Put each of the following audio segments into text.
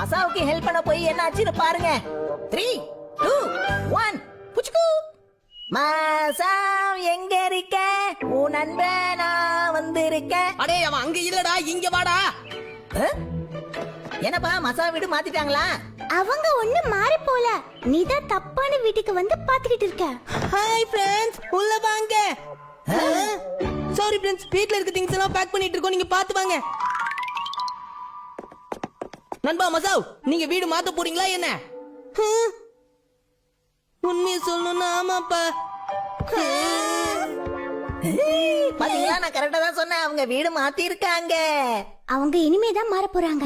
மசாவுக்கு help பண்ண போய் என்ன ஆச்சுன்னு பாருங்க. 3, 2, 1 புச்சுக்கு. மசாவ் எங்க இருக்க? உன் நண்பன் நான் வந்திருக்கேன். அடே அவன் அங்க இல்லடா, இங்க வாடா. என்னப்பா மசா வீடு மாத்திட்டாங்களா? அவங்க ஒண்ணு மாறி போல, நீதான் தப்பான வீட்டுக்கு வந்து பாத்துக்கிட்டு இருக்க. ஹாய் ஃப்ரெண்ட்ஸ், உள்ள வாங்க. சாரி ஃப்ரெண்ட்ஸ், வீட்ல இருக்க திங்ஸ் எல்லாம் பேக் பண்ணிட்டு இருக்கோம், நீங்க பாத்து வாங்க. நண்பா மசாவ், நீங்க வீடு மாத்த போறீங்களா என்ன? உண்மையை சொல்லணும்னா ஆமாப்பா. பாத்தீங்களா, நான் கரெக்டா தான் சொன்னேன். அவங்க வீடு மாத்தி இருக்காங்க. அவங்க இனிமேதான் மாற போறாங்க.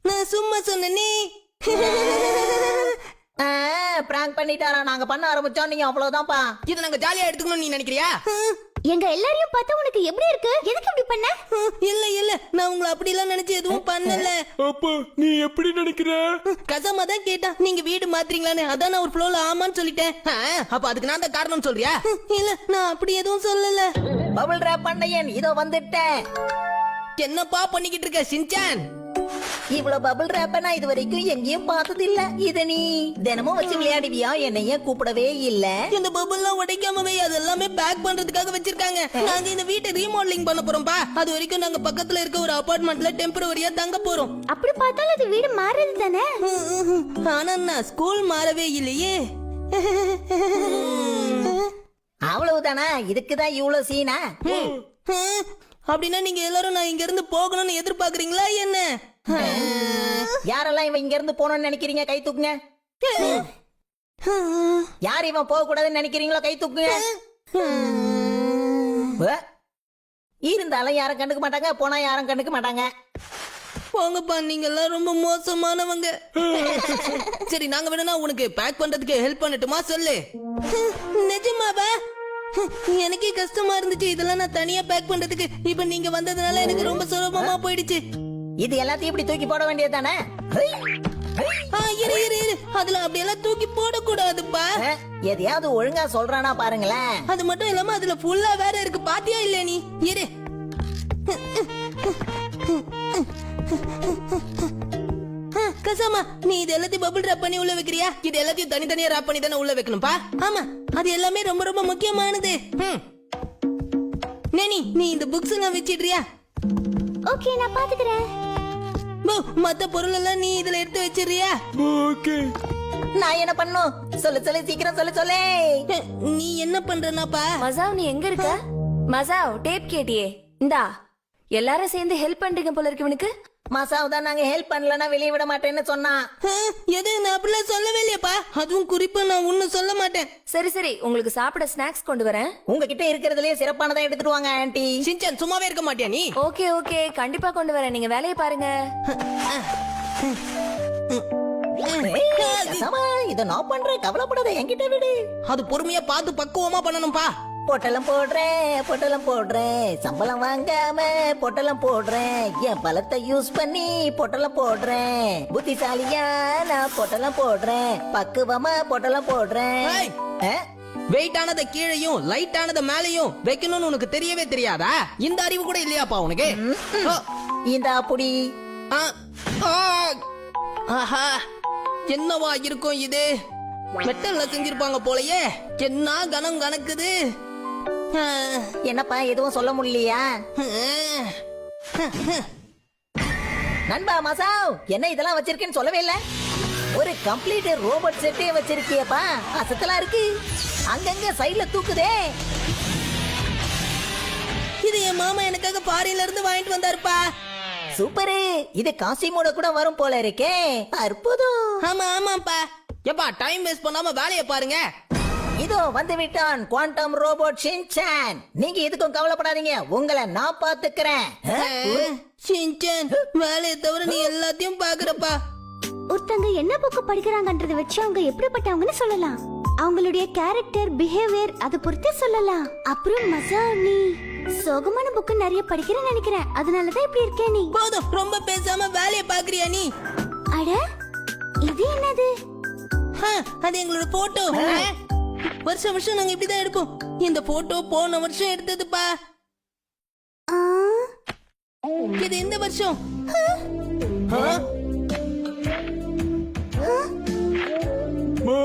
நான் சும்மா சொன்னே. பிராங்க் பண்ணிட்டாரா? நாங்க பண்ண ஆரம்பிச்சோம், நீங்க அவ்வளவுதான்ப்பா. இதை நாங்க ஜாலியா எடுத்துக்கணும்னு நீ நினைக்கிறியா? எங்க எல்லாரையும் பார்த்தா உனக்கு எப்படி இருக்கு? எதுக்கு இப்படி பண்ண? இல்ல இல்ல, நான் உங்களை அப்படி எல்லாம் நினைச்சு எதுவும் பண்ணல. அப்பா நீ எப்படி நினைக்கிற? கசமா தான் கேட்டா நீங்க வீடு மாத்துறீங்களான்னு, அதான் நான் ஒரு ஃப்ளோல ஆமான்னு சொல்லிட்டேன். அப்ப அதுக்கு நான் தான் காரணம் சொல்றியா? இல்ல, நான் அப்படி எதுவும் சொல்லல. பபிள் ரேப் பண்ணையன் இதோ வந்துட்டேன். என்னப்பா பண்ணிக்கிட்டு இருக்க சின்சான்? இவ்வளவு பபிள் ரேப்ப நான் இது வரைக்கும் எங்கேயும் பார்த்தது இல்ல. இத நீ தினமும் வச்சு விளையாடுவியா? என்னைய கூப்பிடவே இல்ல. இந்த பபிள்லாம் உடைக்காமவே அது எல்லாமே பேக் பண்றதுக்காக வச்சிருக்காங்க. நாங்க இந்த வீட்டை ரீமாடலிங் பண்ண போறோம்பா. அது வரைக்கும் நாங்க பக்கத்துல இருக்க ஒரு அபார்ட்மெண்ட்ல டெம்பரவரியா தங்க போறோம். அப்படி பார்த்தாலும் அது வீடு மாறுது தானே? ஆனா நான் ஸ்கூல் மாறவே இல்லையே. அவ்வளவுதானா? இதுக்குதான் இவ்வளவு சீனா? அப்படின்னா நீங்க எல்லாரும் நான் இங்க இருந்து போகணும்னு எதிர்பார்க்கறீங்களா என்ன? யாரெல்லாம் இவன் இங்க இருந்து போகணும்னு நினைக்கிறீங்க? கை தூக்குங்க. யார் இவன் போக கூடாதுன்னு நினைக்கிறீங்களோ கை தூக்குங்க. இருந்தாலும் யாரும் கண்டுக்க மாட்டாங்க, போனா யாரும் கண்டுக்க மாட்டாங்க. போங்கப்பா, நீங்க எல்லாம் ரொம்ப மோசமானவங்க. சரி, நாங்க வேணா உனக்கு பேக் பண்றதுக்கு ஹெல்ப் பண்ணட்டுமா? சொல்லு. நிஜமாவா? எனக்கே கஷ்டமா இருந்துச்சு இதெல்லாம் நான் தனியா பேக் பண்றதுக்கு. இப்ப நீங்க வந்ததுனால எனக்கு ரொம்ப சுலபமா போயிடுச்சு. இது எல்லாத்தையும் இப்படி தூக்கி போட வேண்டியதுதானே? இரு இரு இரு, அதுல அப்படியெல்லாம் தூக்கி போடக்கூடாதுப்பா. எதையாவது ஒழுங்கா சொல்றானா பாருங்களேன். அது மட்டும் இல்லாம அதுல ஃபுல்லா வேற இருக்கு, பாத்தியா இல்ல நீ? இரு. கசாமா, நீ இது எல்லாத்தையும் பபிள் ராப் பண்ணி உள்ள வைக்கிறியா? இது எல்லாத்தையும் தனித்தனியா ராப் பண்ணி தானே உள்ள வைக்கணும்பா. ஆமா, அது எல்லாமே ரொம்ப ரொம்ப முக்கியமானது. நேனி, நீ இந்த புக்ஸ் எல்லாம் வச்சிடுறியா? ஓகே, நான் பாத்துக்கிறேன். மத்த பொருள் எல்லாம் நீ இதுல எடுத்து வச்சிடுறியா? ஓகே. நான் என்ன பண்ணும்? சொல்லு சொல்லு, சீக்கிரம் சொல்லு சொல்லு. நீ என்ன பண்றனாப்பா? மசாவ், நீ எங்க இருக்க? மசாவ், டேப் கேட்டியே, இந்தா. எல்லாரும் சேர்ந்து ஹெல்ப் பண்றீங்க போல இருக்கு இவனுக்கு. மசாவ் தான் நாங்க ஹெல்ப் பண்ணலன்னா வெளியே விட மாட்டேன்னு சொன்னா. எது, நான் அப்படிலாம் சொல்லவே இல்லையாப்பா. அதுவும் குறிப்பா நான் ஒன்னும் சொல்ல மாட்டேன். சரி சரி, உங்களுக்கு சாப்பிட ஸ்நாக்ஸ் கொண்டு வரேன். உங்ககிட்ட இருக்கிறதுலயே சிறப்பானதா எடுத்துட்டு வாங்க ஆன்ட்டி. சின்சான், சும்மாவே இருக்க மாட்டியா நீ? ஓகே ஓகே, கண்டிப்பா கொண்டு வரேன். நீங்க வேலையை பாருங்க. இத நான் பண்றேன், கவலைப்படாத, என்கிட்ட விடு. அது பொறுமையா பார்த்து பக்குவமா பண்ணணும்பா. பொட்டலம் போடுறேன், பொட்டலம் போடுறேன், சம்பளம் வாங்காம பொட்டலம் போடுறேன், என் பலத்தை யூஸ் பண்ணி பொட்டலம் போடுறேன், புத்திசாலியா நான் பொட்டலம் போடுறேன், பக்குவமா பொட்டலம் போடுறேன். வெயிட் ஆனத கீழையும் லைட் ஆனத மேலையும் வைக்கணும்னு உனக்கு தெரியவே தெரியாதா? இந்த அறிவு கூட இல்லையாப்பா உனக்கு? இந்த அப்படி ஆஹா, என்னவா இருக்கும் இது? மெட்டல்ல செஞ்சிருப்பாங்க போலயே. என்ன கனம் கணக்குது. என்னப்பா எதுவும் சொல்ல முடியலையா? நண்பா மசாவ், என்ன இதெல்லாம் வச்சிருக்கேன்னு சொல்லவே இல்ல. ஒரு கம்ப்ளீட் ரோபோட் செட்டே வச்சிருக்கியப்பா, அசத்தலா இருக்கு. அங்கங்க சைடுல தூக்குதே. இது என் மாமா எனக்காக ஃபாரின்ல இருந்து வாங்கிட்டு வந்தாருப்பா. சூப்பரு, இது காஸ்டியூமோட கூட வரும் போல இருக்கே. அற்புதம். ஆமா ஆமாப்பா. எப்பா, டைம் வேஸ்ட் பண்ணாம வேலையை பாருங்க. இதோ வந்து விட்டான் குவாண்டம் ரோபோட் ஷின்சான். நீங்க எதுக்கும் கவலைப்படாதீங்க, உங்களை நான் பாத்துக்கிறேன். ஷின்சான், வேலையை தவிர நீ எல்லாத்தையும் பாக்குறப்பா. ஒருத்தங்க என்ன புக்கு படிக்கிறாங்கன்றத வச்சு அவங்க எப்படிப்பட்டவங்கன்னு சொல்லலாம். அவங்களுடைய கேரக்டர், பிஹேவியர் அதை பொறுத்து சொல்லலாம். அப்புறம் மசா, நீ சோகமான புக்கு நிறைய படிக்கிறேன்னு நினைக்கிறேன், அதனாலதான் இப்படி இருக்கே நீ. போதும், ரொம்ப பேசாம வேலையை பாக்குறியா நீ? அட, இது என்னது? அது எங்களோட போட்டோ. வருஷம் வருஷம் நாங்க இப்படிதான் எடுப்போம். இந்த போட்டோ போன வருஷம் எடுத்ததுப்பா. ஆ, இது இந்த வருஷம். ஆ? மா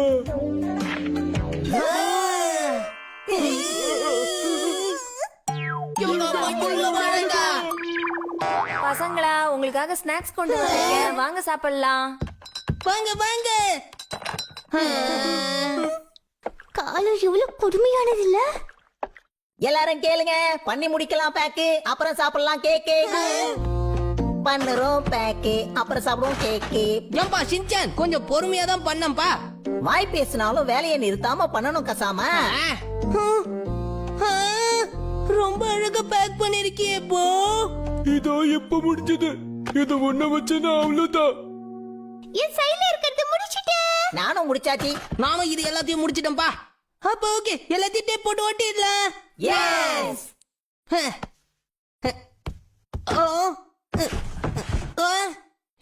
இவங்க அம்மா இவங்க வாழங்க. பசங்களா உங்களுக்காக ஸ்நாக்ஸ் கொண்டு வந்திருக்கேன், வாங்க சாப்பிடலாம். வாங்க வாங்க. காலம் எவ்வளவு கொடுமையானது இல்ல? எல்லாரும் கேளுங்க, பண்ணி முடிக்கலாம் பேக்கு, அப்புறம் சாப்பிடலாம் கேக்கு. பண்ணுறோம் பேக்கு, அப்புறம் சாப்பிடுவோம் கேக்கு. ஏன்பா சின்சான் கொஞ்சம் பொறுமையா தான் பண்ணம்பா. வாய் பேசினாலும் வேலையை நிறுத்தாம பண்ணணும் கசாமா. ரொம்ப அழகா பேக் பண்ணிருக்கியே போ. இதோ எப்ப முடிஞ்சது. இத ஒண்ண வச்சேன்னா அவ்வளவுதான். என் சைடுல இருக்கிறது முடிச்சிட்டேன். நானும் முடிச்சாச்சு. நானும் இது எல்லாத்தையும் முடிச்சிட்டேன்பா. அப்ப ஓகே, எல்லாத்தையும் டேப் போட்டு ஓட்டிடலாம். எஸ்.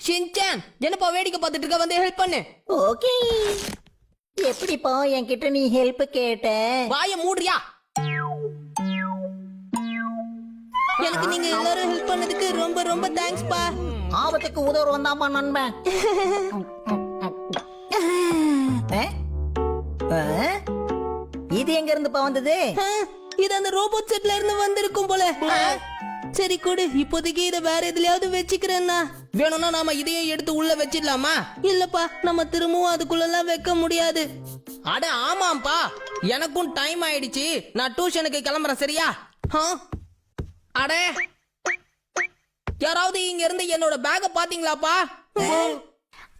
ஷின்சான் என்னப்பா வேடிக்கை பார்த்துட்டு இருக்க, வந்து ஹெல்ப் பண்ணு. ஓகே. எப்படிப்பா என்கிட்ட நீ ஹெல்ப் கேட்ட? வாய மூடுறியா? எனக்கு நீங்க எல்லாரும் ஹெல்ப் பண்ணதுக்கு ரொம்ப ரொம்ப தேங்க்ஸ் பா. ஆபத்துக்கு உதவு வந்தாமா நண்பன். இது எங்க இருந்துப்பா வந்தது? இது அந்த ரோபோட் செட்ல இருந்து வந்திருக்கும் போல. சரி கொடு, இப்போதைக்கு இத வேற எதுலயாவது வச்சுக்கிறேன்னா. வேணும்னா நாம இதையே எடுத்து உள்ள வச்சிடலாமா? இல்லப்பா, நம்ம திரும்பவும் அதுக்குள்ளலாம் வைக்க முடியாது. அட ஆமாம்பா, எனக்கும் டைம் ஆயிடுச்சு. நான் டியூஷனுக்கு கிளம்புறேன், சரியா? அட யாராவது இங்க இருந்து என்னோட பேக்க பாத்தீங்களாப்பா?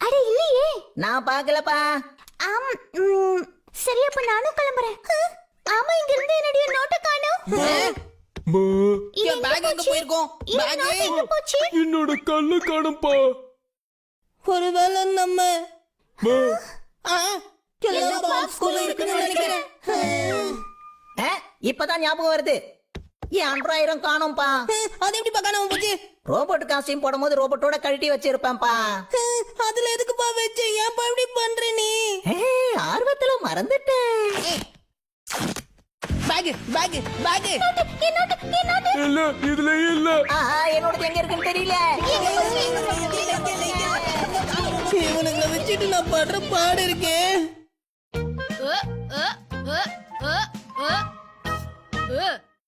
அட இல்லையே. நான் பாக்கலப்பா. ஆம், சரி அப்ப நானும் கிளம்புறேன். ஆமா, இங்க இருந்து என்னுடைய நோட்டை காணோம். மா என் பேக் எங்க போயிருக்கோம்? பேக் எங்க போச்சு? என்னோட கல்ல காணும்பா. ஒருவேளை நம்ம மா எல்லா பாக்ஸ்குள்ள இருக்குன்னு நினைக்கிறேன். இப்பதான் ஞாபகம் வருது. என் 1000 காணும்பா. அது எப்படி பார்க்காம போச்சு? ரோபோட் காஸ்டியூம் போடும்போது ரோபோட்டோட கழட்டி வச்சிருப்பேன்ப்பா. அதுல எதுக்குப்பா வச்ச? ஏன்பா இப்படி பண்ற நீ? ஆர்வத்துல மறந்துட்டேன். Bag bag bag. இல்ல இதுல இல்ல. என்னோட எங்க இருக்குன்னு தெரியல. இவனுங்களை வச்சுட்டு நான் படுற பாடு இருக்கேன்.